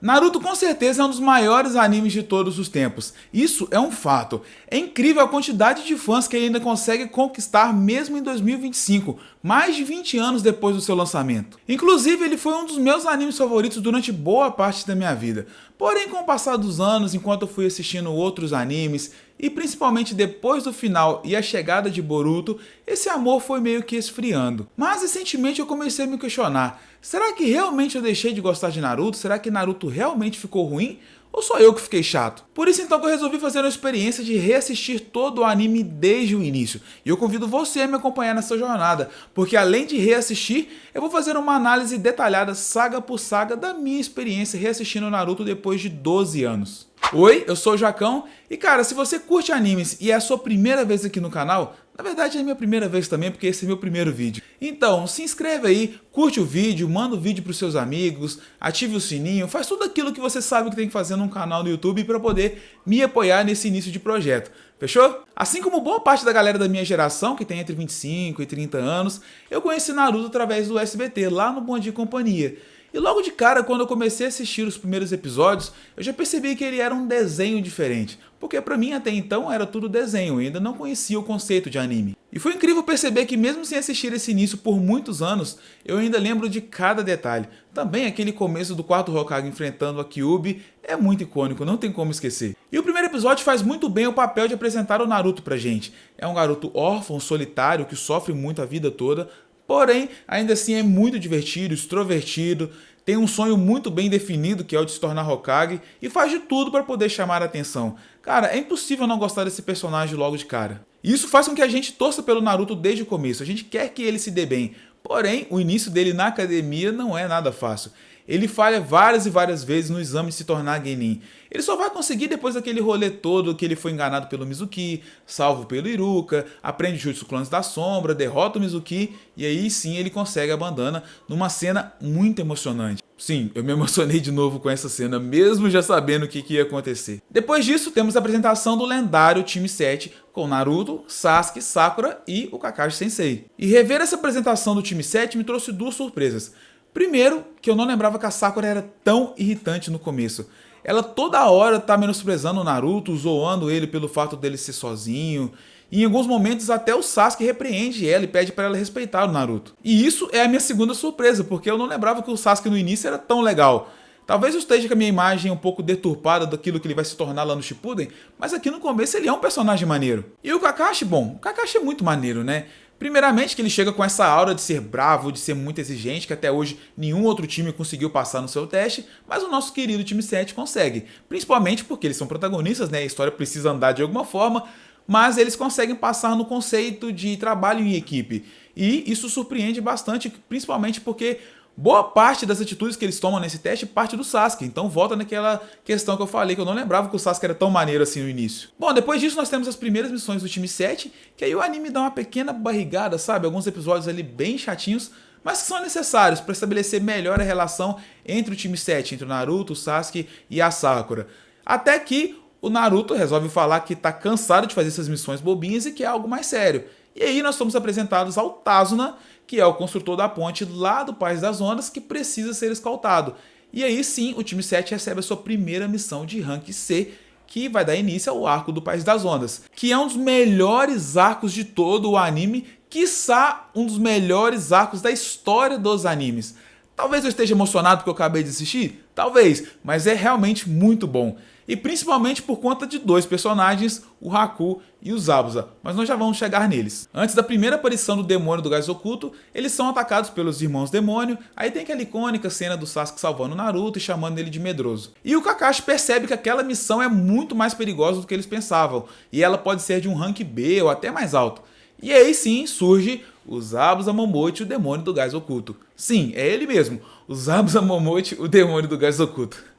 Naruto com certeza é um dos maiores animes de todos os tempos. Isso é um fato. É incrível a quantidade de fãs que ele ainda consegue conquistar mesmo em 2025, mais de 20 anos depois do seu lançamento. Inclusive, ele foi um dos meus animes favoritos durante boa parte da minha vida. Porém, com o passar dos anos, enquanto eu fui assistindo outros animes, e principalmente depois do final e a chegada de Boruto, esse amor foi meio que esfriando. Mas recentemente eu comecei a me questionar, será que realmente eu deixei de gostar de Naruto? Será que Naruto realmente ficou ruim? Ou só eu que fiquei chato? Por isso então que eu resolvi fazer uma experiência de reassistir todo o anime desde o início. E eu convido você a me acompanhar nessa jornada, porque além de reassistir, eu vou fazer uma análise detalhada saga por saga da minha experiência reassistindo Naruto depois de 12 anos. Oi, eu sou o Jacão e cara, se você curte animes e é a sua primeira vez aqui no canal, na verdade é a minha primeira vez também porque esse é meu primeiro vídeo. Então se inscreve aí, curte o vídeo, manda o vídeo para os seus amigos, ative o sininho, faz tudo aquilo que você sabe que tem que fazer num canal no YouTube para poder me apoiar nesse início de projeto. Fechou? Assim como boa parte da galera da minha geração, que tem entre 25 e 30 anos, eu conheci Naruto através do SBT, lá no Bom Dia e Companhia. E logo de cara, quando eu comecei a assistir os primeiros episódios, eu já percebi que ele era um desenho diferente, porque pra mim até então era tudo desenho, eu ainda não conhecia o conceito de anime. E foi incrível perceber que mesmo sem assistir esse início por muitos anos, eu ainda lembro de cada detalhe. Também aquele começo do quarto Hokage enfrentando a Kyuubi é muito icônico, não tem como esquecer. E o primeiro episódio faz muito bem o papel de apresentar o Naruto pra gente. É um garoto órfão, solitário, que sofre muito a vida toda, porém, ainda assim é muito divertido, extrovertido, tem um sonho muito bem definido que é o de se tornar Hokage e faz de tudo para poder chamar a atenção. Cara, é impossível não gostar desse personagem logo de cara. E isso faz com que a gente torça pelo Naruto desde o começo, a gente quer que ele se dê bem. Porém, o início dele na academia não é nada fácil. Ele falha várias e várias vezes no exame de se tornar Genin. Ele só vai conseguir depois daquele rolê todo que ele foi enganado pelo Mizuki, salvo pelo Iruka, aprende Jutsu Clãs da Sombra, derrota o Mizuki e aí sim ele consegue a bandana numa cena muito emocionante. Sim, eu me emocionei de novo com essa cena, mesmo já sabendo o que ia acontecer. Depois disso, temos a apresentação do lendário Time 7, com Naruto, Sasuke, Sakura e o Kakashi Sensei. E rever essa apresentação do Time 7 me trouxe duas surpresas. Primeiro, que eu não lembrava que a Sakura era tão irritante no começo. Ela toda hora tá menosprezando o Naruto, zoando ele pelo fato dele ser sozinho. E em alguns momentos até o Sasuke repreende ela e pede para ela respeitar o Naruto. E isso é a minha segunda surpresa, porque eu não lembrava que o Sasuke no início era tão legal. Talvez eu esteja com a minha imagem um pouco deturpada daquilo que ele vai se tornar lá no Shippuden, mas aqui no começo ele é um personagem maneiro. E o Kakashi, bom, o Kakashi é muito maneiro, né? Primeiramente que ele chega com essa aura de ser bravo, de ser muito exigente, que até hoje nenhum outro time conseguiu passar no seu teste, mas o nosso querido time 7 consegue. Principalmente porque eles são protagonistas, né? A história precisa andar de alguma forma, mas eles conseguem passar no conceito de trabalho em equipe. E isso surpreende bastante, principalmente porque boa parte das atitudes que eles tomam nesse teste parte do Sasuke, então volta naquela questão que eu falei, que eu não lembrava que o Sasuke era tão maneiro assim no início. Bom, depois disso nós temos as primeiras missões do time 7, que aí o anime dá uma pequena barrigada, sabe? Alguns episódios ali bem chatinhos, mas que são necessários para estabelecer melhor a relação entre o time 7, entre o Naruto, o Sasuke e a Sakura. Até que o Naruto resolve falar que tá cansado de fazer essas missões bobinhas e que é algo mais sério. E aí nós somos apresentados ao Tazuna, que é o construtor da ponte lá do País das Ondas, que precisa ser escoltado. E aí sim, o time 7 recebe a sua primeira missão de rank C, que vai dar início ao arco do País das Ondas, que é um dos melhores arcos de todo o anime, quiçá um dos melhores arcos da história dos animes. Talvez eu esteja emocionado porque eu acabei de assistir? Talvez, mas é realmente muito bom. E principalmente por conta de dois personagens, o Haku e o Zabuza, mas nós já vamos chegar neles. Antes da primeira aparição do demônio do gás oculto, eles são atacados pelos irmãos demônio, aí tem aquela icônica cena do Sasuke salvando o Naruto e chamando ele de medroso. E o Kakashi percebe que aquela missão é muito mais perigosa do que eles pensavam, e ela pode ser de um rank B ou até mais alto. E aí sim surge o Zabuza Momoichi, o demônio do gás oculto. Sim, é ele mesmo, o Zabuza Momoichi, o demônio do gás oculto.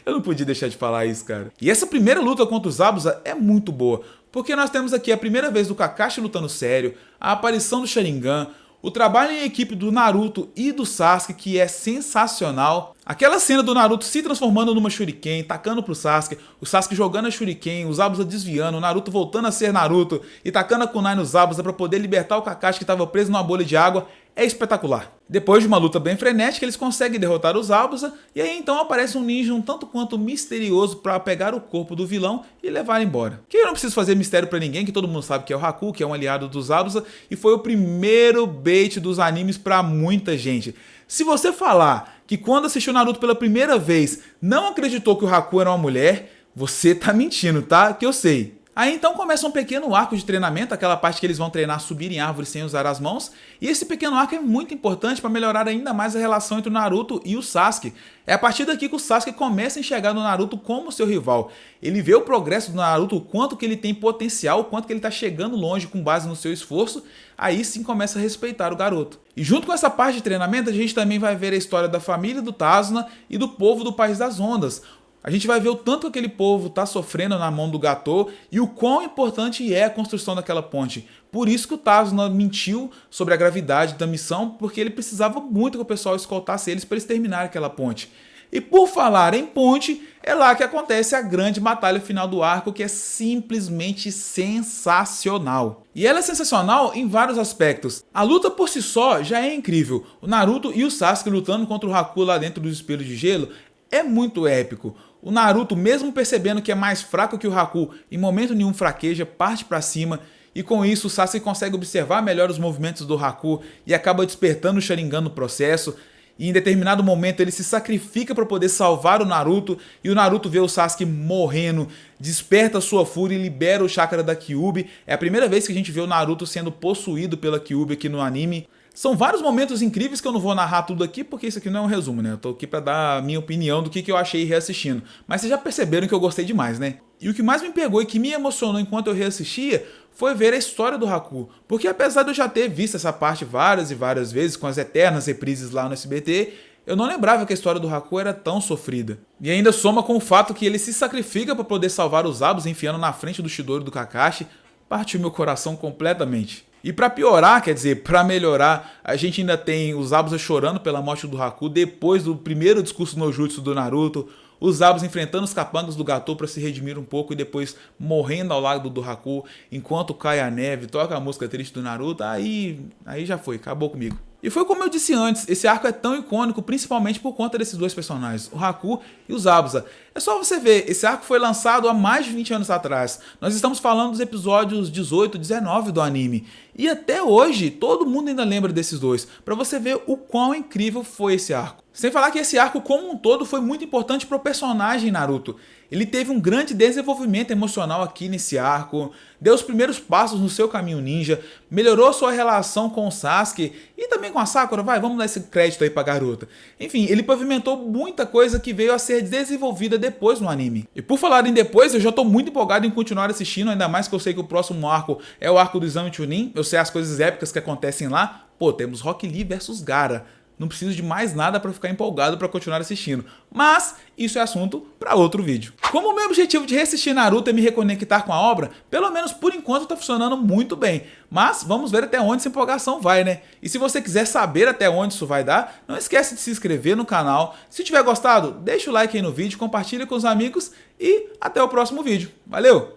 Eu não podia deixar de falar isso, cara. E essa primeira luta contra o Zabuza é muito boa, porque nós temos aqui a primeira vez do Kakashi lutando sério, a aparição do Sharingan, o trabalho em equipe do Naruto e do Sasuke, que é sensacional, Aquela cena do Naruto se transformando numa Shuriken, tacando pro Sasuke, o Sasuke jogando a Shuriken, o Zabuza desviando, o Naruto voltando a ser Naruto e tacando a kunai no Zabuza pra poder libertar o Kakashi que estava preso numa bolha de água, é espetacular. Depois de uma luta bem frenética, eles conseguem derrotar o Zabuza e aí então aparece um ninja um tanto quanto misterioso para pegar o corpo do vilão e levar embora. Que eu não preciso fazer mistério para ninguém, que todo mundo sabe que é o Haku, que é um aliado do Zabuza e foi o primeiro bait dos animes para muita gente. Se você falar que quando assistiu Naruto pela primeira vez não acreditou que o Haku era uma mulher, você tá mentindo, tá? Que eu sei. Aí então começa um pequeno arco de treinamento, aquela parte que eles vão treinar subir em árvores sem usar as mãos, e esse pequeno arco é muito importante para melhorar ainda mais a relação entre o Naruto e o Sasuke. É a partir daqui que o Sasuke começa a enxergar no Naruto como seu rival. Ele vê o progresso do Naruto, o quanto que ele tem potencial, o quanto que ele está chegando longe com base no seu esforço, aí sim começa a respeitar o garoto. E junto com essa parte de treinamento, a gente também vai ver a história da família do Tazuna e do povo do País das Ondas. A gente vai ver o tanto que aquele povo está sofrendo na mão do Gato e o quão importante é a construção daquela ponte. Por isso que o Tazuna mentiu sobre a gravidade da missão, porque ele precisava muito que o pessoal escoltasse eles para eles terminarem aquela ponte. E por falar em ponte, é lá que acontece a grande batalha final do arco, que é simplesmente sensacional. E ela é sensacional em vários aspectos. A luta por si só já é incrível. O Naruto e o Sasuke lutando contra o Haku lá dentro dos espelhos de gelo é muito épico. O Naruto, mesmo percebendo que é mais fraco que o Haku, em momento nenhum fraqueja, parte pra cima, e com isso o Sasuke consegue observar melhor os movimentos do Haku e acaba despertando o Sharingan no processo, e em determinado momento ele se sacrifica para poder salvar o Naruto, e o Naruto vê o Sasuke morrendo, desperta sua fúria e libera o chakra da Kyuubi. É a primeira vez que a gente vê o Naruto sendo possuído pela Kyuubi aqui no anime. São vários momentos incríveis que eu não vou narrar tudo aqui, porque isso aqui não é um resumo, né? Eu tô aqui pra dar a minha opinião do que eu achei reassistindo. Mas vocês já perceberam que eu gostei demais, né? E o que mais me pegou e que me emocionou enquanto eu reassistia foi ver a história do Haku. Porque apesar de eu já ter visto essa parte várias e várias vezes, com as eternas reprises lá no SBT, eu não lembrava que a história do Haku era tão sofrida. E ainda soma com o fato que ele se sacrifica para poder salvar os Zabuza enfiando na frente do Chidori do Kakashi, partiu meu coração completamente. E pra piorar, quer dizer, pra melhorar, a gente ainda tem os Zabuza chorando pela morte do Haku depois do primeiro discurso no jutsu do Naruto, os Zabuza enfrentando os capangas do Gato para se redimir um pouco e depois morrendo ao lado do Haku, enquanto cai a neve, toca a música triste do Naruto, aí já foi, acabou comigo. E foi como eu disse antes, esse arco é tão icônico principalmente por conta desses dois personagens, o Haku e o Zabuza. É só você ver, esse arco foi lançado há mais de 20 anos atrás. Nós estamos falando dos episódios 18 e 19 do anime. E até hoje, todo mundo ainda lembra desses dois, pra você ver o quão incrível foi esse arco. Sem falar que esse arco como um todo foi muito importante pro personagem Naruto. Ele teve um grande desenvolvimento emocional aqui nesse arco, deu os primeiros passos no seu caminho ninja, melhorou sua relação com o Sasuke e também com a Sakura, vamos dar esse crédito aí pra garota. Enfim, ele pavimentou muita coisa que veio a ser desenvolvida depois no anime. E por falar em depois, eu já tô muito empolgado em continuar assistindo, ainda mais que eu sei que o próximo arco é o arco do Exame Chunin, eu sei as coisas épicas que acontecem lá. Pô, temos Rock Lee versus Gaara. Não preciso de mais nada para ficar empolgado para continuar assistindo. Mas isso é assunto para outro vídeo. Como o meu objetivo de reassistir Naruto é me reconectar com a obra, pelo menos por enquanto tá funcionando muito bem. Mas vamos ver até onde essa empolgação vai, né? E se você quiser saber até onde isso vai dar, não esquece de se inscrever no canal. Se tiver gostado, deixa o like aí no vídeo, compartilha com os amigos e até o próximo vídeo. Valeu!